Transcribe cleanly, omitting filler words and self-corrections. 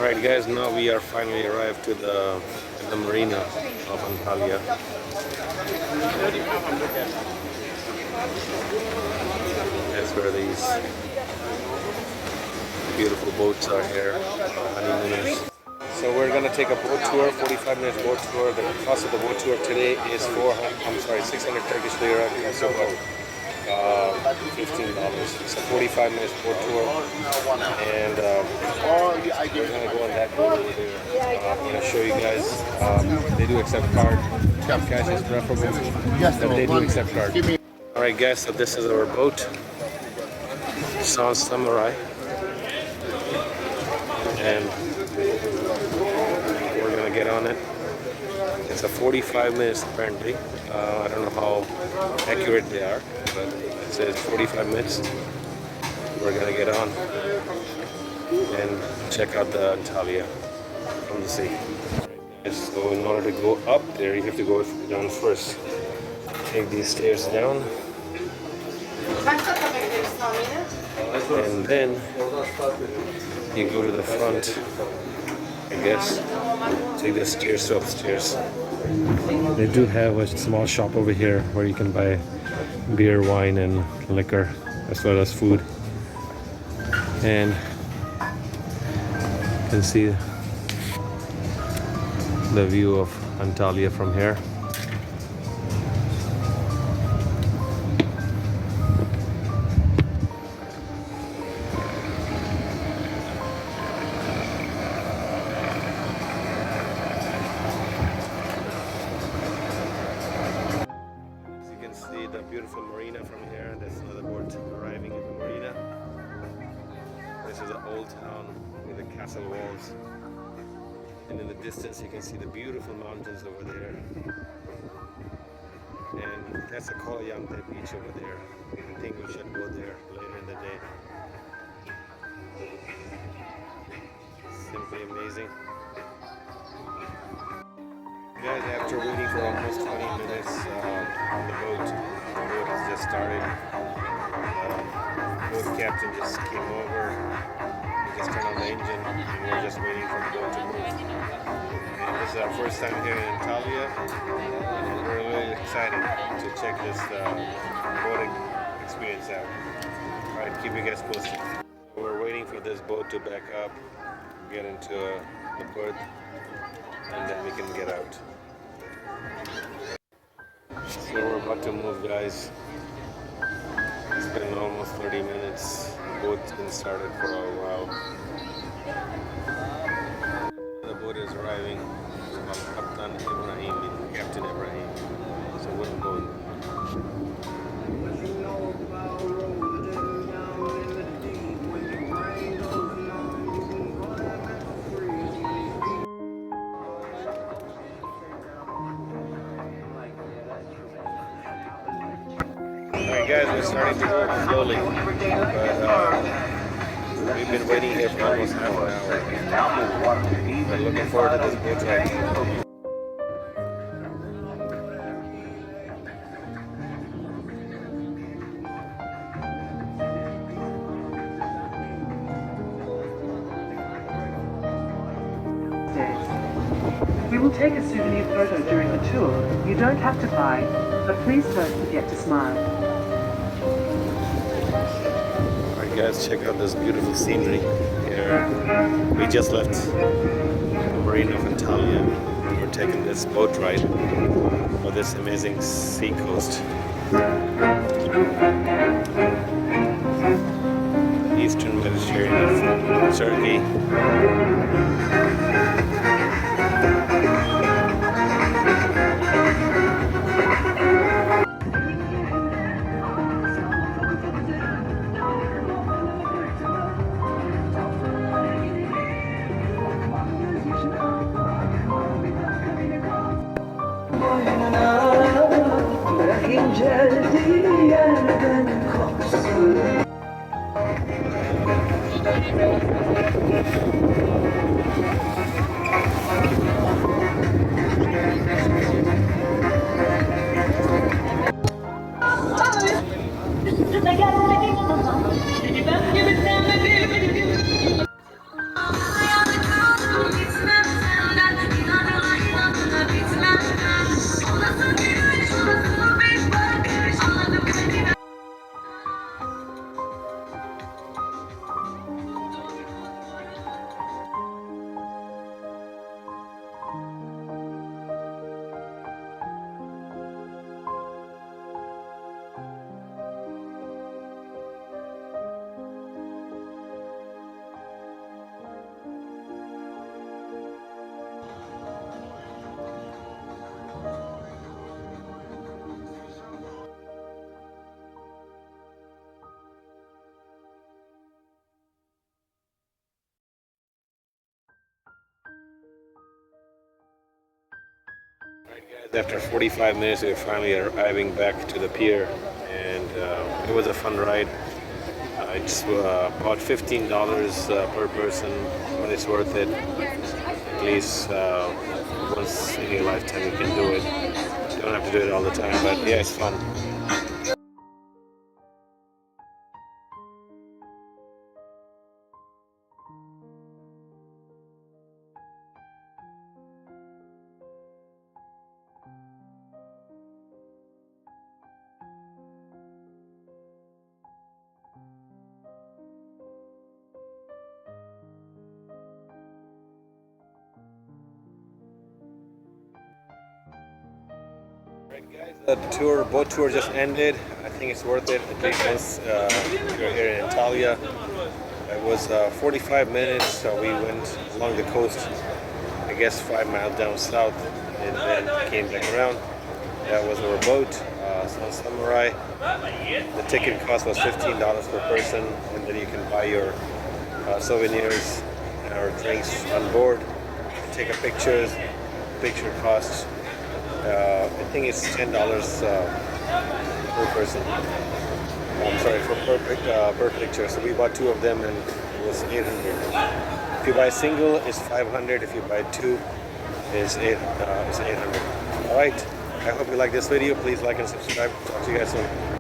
Alright guys, now we are finally arrived to the marina of Antalya. That's where these beautiful boats are here, honeymooners. So we're gonna take a boat tour, 45 minutes boat tour. The cost of the boat tour today is 600 Turkish lira, so about $15. It's a 45 minutes boat tour, and we're gonna go on that boat over there. I'm gonna show you guys. They do accept card. Cash is preferable, but they do accept card. All right, guys. So this is our boat, San Samurai, and we're gonna get on it. It's a 45 minutes apparently. I don't know how accurate they are, but it says 45 minutes. We're gonna get on and check out the Antalya from the sea. So in order to go up there, you have to go down first. Take these stairs down, and then you go to the front, I guess. Take the stairs upstairs. They do have a small shop over here where you can buy beer, wine, and liquor, as well as food. And you can see the view of Antalya from here. The beautiful marina from here. There's another boat arriving in the marina. This is an old town with the castle walls, and in the distance you can see the beautiful mountains over there, and that's a Kolayante beach over there. I think we should go there later in the day. Simply amazing. Guys, after waiting for almost 20 minutes on the boat has just started. Boat captain just came over. He just turned on the engine, and we're just waiting for the boat to move. And this is our first time here in Antalya, and we're really excited to check this boating experience out. Alright, keep you guys posted. We're waiting for this boat to back up, get into the berth, and then we can get out. So we're about to move, guys. It's been almost 30 minutes. The boat's been started for a while. The boat is arriving. It's called Captain Ibrahim. So we're going. Alright guys, we're starting to go slowly, but we've been waiting here for almost half an hour. We're looking forward to this boat ride. We will take a souvenir photo during the tour. You don't have to buy, but please don't forget to smile. Alright guys, check out this beautiful scenery here. We just left the marina of Antalya. We're taking this boat ride for this amazing sea coast. Eastern Mediterranean of Turkey. After 45 minutes, we were finally arriving back to the pier, and it was a fun ride. It's about $15 per person, but it's worth it. At least once in your lifetime you can do it. You don't have to do it all the time, but yeah, it's fun. Alright guys, the boat tour just ended. I think it's worth it, at least once you're here in Antalya. It was 45 minutes, so we went along the coast, I guess 5 miles down south, and then came back around. That was our boat, Sun Samurai. The ticket cost was $15 per person, and then you can buy your souvenirs or drinks on board. Take a picture costs. I think it's $10 per person. I'm sorry, for per picture. So we bought 2 of them, and it was 800. If you buy a single, it's 500. If you buy 2, it's 800. All right. I hope you like this video. Please like and subscribe. Talk to you guys soon.